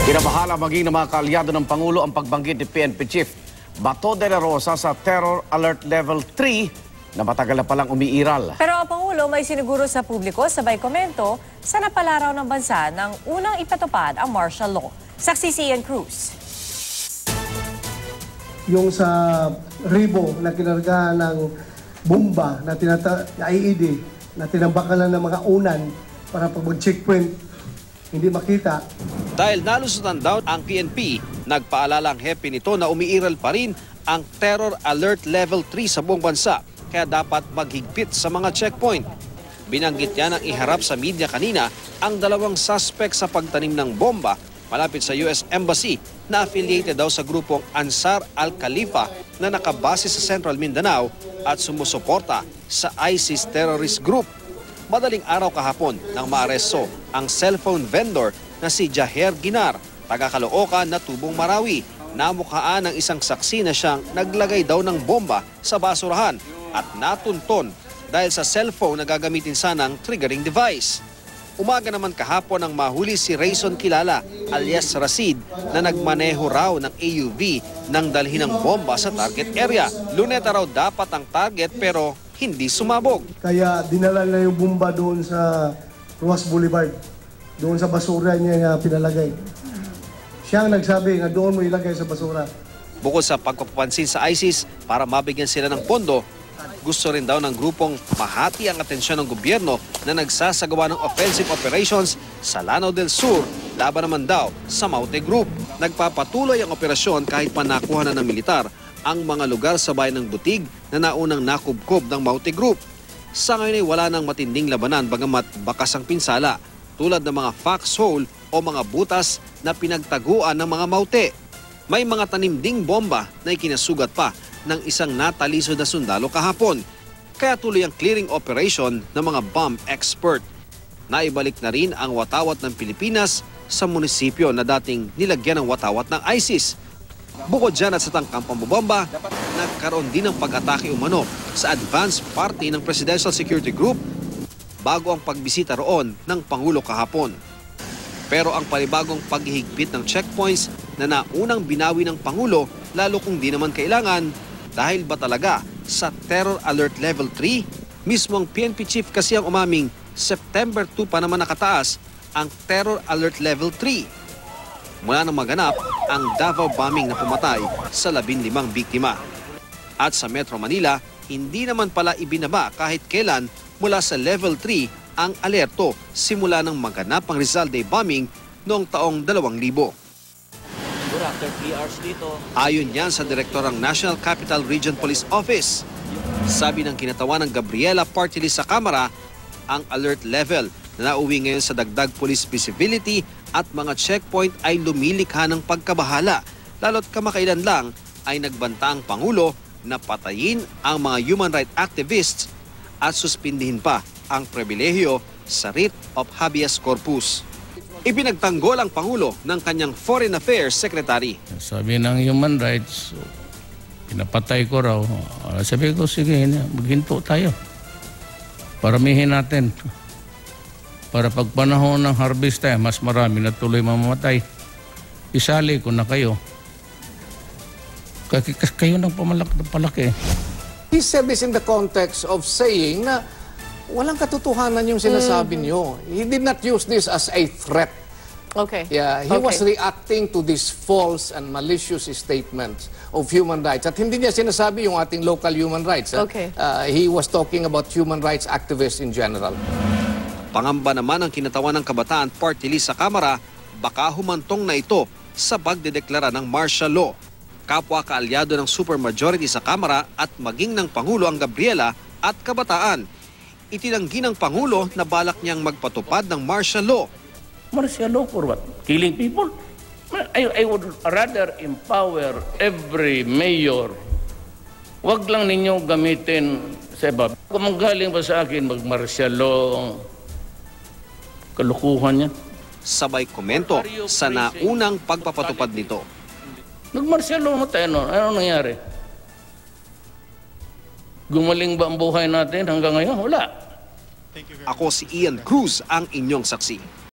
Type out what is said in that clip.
Kinabahala maging ng mga kaalyado ng Pangulo ang pagbanggit ni PNP Chief Bato de la Rosa sa Terror Alert Level 3 na matagal na palang umiiral. Pero ang Pangulo may siniguro sa publiko sabay komento sa napalaraw ng bansa ng unang ipatupad ang martial law. Saksi si Ian Cruz. Yung sa ribo na kinargahan ng bomba na IED na tinambakan lang ng mga unan para pag mag-checkpoint hindi makita. Dahil nalusutan daw ang PNP, nagpaalala ang hepe nito na umiiral pa rin ang Terror Alert Level 3 sa buong bansa, kaya dapat maghigpit sa mga checkpoint. Binanggit niya nang iharap sa media kanina ang dalawang suspect sa pagtanim ng bomba malapit sa US Embassy na affiliated daw sa grupong Ansar al-Khalifa na nakabase sa Central Mindanao at sumusuporta sa ISIS terrorist group. Madaling araw kahapon nang maaresto ang cellphone vendor na si Jaher Ginar, taga Caloocan na Tubong Marawi. Namukhaan ng isang saksi na siyang naglagay daw ng bomba sa basurahan at natunton dahil sa cellphone na gagamitin sanang triggering device. Umaga naman kahapon nang mahuli si Rayson Kilala alias Rasid na nagmaneho raw ng AUV nang dalhin ng bomba sa target area. Luneta raw dapat ang target pero hindi sumabog. Kaya dinala na yung bomba doon sa Ruas Boulevard. Doon sa basura niya pinalagay. Siya ang nagsabi na doon mo ilagay sa basura. Bukod sa pagpapansin sa ISIS para mabigyan sila ng pondo, gusto rin daw ng grupong mahati ang atensyon ng gobyerno na nagsasagawa ng offensive operations sa Lanao del Sur, laban naman daw sa Maute Group. Nagpapatuloy ang operasyon kahit pa nakuha na ng militar ang mga lugar sa bayan ng Butig na naunang nakubkob ng Maute Group. Sa ngayon ay wala nang matinding labanan bagamat bakas ang pinsala tulad ng mga foxhole o mga butas na pinagtaguan ng mga Maute. May mga tanim ding bomba na ikinasugat pa ng isang natalisod na sundalo kahapon. Kaya tuloy ang clearing operation ng mga bomb expert. Naibalik na rin ang watawat ng Pilipinas sa munisipyo na dating nilagyan ng watawat ng ISIS. Bukod dyan at sa tangkang pambobomba, nagkaroon din ng pag-atake umano sa advance party ng Presidential Security Group bago ang pagbisita roon ng Pangulo kahapon. Pero ang panibagong paghihigpit ng checkpoints na naunang binawi ng Pangulo lalo kung di naman kailangan dahil ba talaga sa Terror Alert Level 3? Mismo ang PNP Chief kasi ang umaming September 2 pa naman nakataas ang Terror Alert Level 3. Mula nang maganap ang Davao bombing na pumatay sa 15 biktima. At sa Metro Manila, hindi naman pala ibinaba kahit kailan mula sa Level 3 ang alerto simula nang maganap ang Rizal Day bombing noong taong 2000. Ayon yan sa direktor ng National Capital Region Police Office. Sabi ng kinatawan ng Gabriela Party List sa Kamara, ang alert level na nauwi ngayon sa dagdag police visibility at mga checkpoint ay lumilikha ng pagkabahala. Lalo't kamakailan lang ay nagbanta ang Pangulo na patayin ang mga human rights activists at suspindihin pa ang pribilehyo sa writ of habeas corpus. Ipinagtanggol ang Pangulo ng kanyang Foreign Affairs Secretary. Sabi ng human rights, pinapatay ko raw. Sabi ko, sige, maghinto tayo. Paramihin natin. Para pag panahon ng harvest time, mas marami na tuloy mamamatay. Isali ko na kayo. Kayo nang palaki. He said this in the context of saying na walang katotohanan yung sinasabi niyo. He did not use this as a threat. Okay. Yeah, he was reacting to these false and malicious statements of human rights. At hindi niya sinasabi yung ating local human rights. Okay. He was talking about human rights activists in general. Pangamba naman ang kinatawan ng Kabataan Party List sa Kamara, baka humantong na ito sa pagdedeklara ng martial law. Kapwa kaalyado ng supermajority sa Kamara at maging ng Pangulo ang Gabriela at Kabataan. Itinanggi ng Pangulo na balak niyang magpatupad ng martial law. Martial law for what? Killing people? I would rather empower every mayor. Huwag lang ninyo gamitin sa iba. Kung magaling ba sa akin mag-martial law, kalukuhan yan. Sabay komento sa naunang pagpapatupad nito. Nag-martial law mo tayo noon. Ano nangyari? Gumaling ba ang buhay natin hanggang ngayon? Wala. Ako si Ian Cruz, ang inyong saksi.